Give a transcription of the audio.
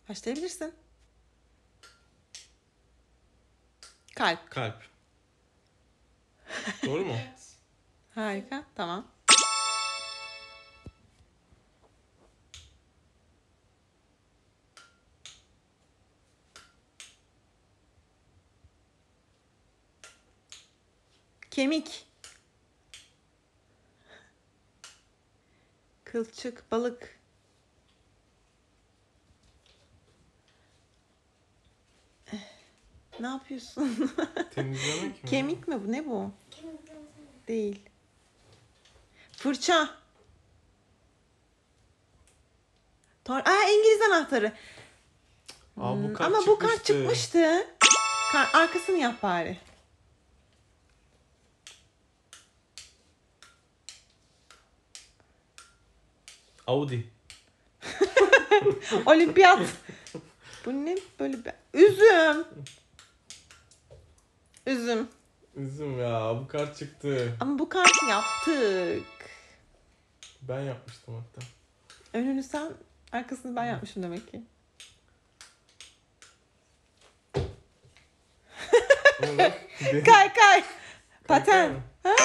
Başlayabilirsin. Kalp. Kalp. Doğru mu? Evet. Harika. Tamam. Kemik. Kılçık, balık. Ne yapıyorsun? Temizlemek mi? Kemik mi bu? Ne bu? Kemikten Değil. Fırça. İngiliz anahtarı. Aa, bu kart Ama bu kart çıkmıştı. çıkmıştı. Arkasını yap bari. Audi. Olimpiyat. Bu ne böyle bir... Üzüm. Üzüm. Üzüm ya, bu kart çıktı. Ama bu kartı yaptık. Ben yapmıştım hatta. Önünü sen, arkasını ben yapmışım demek ki. Kay. Paten. mi? Ha?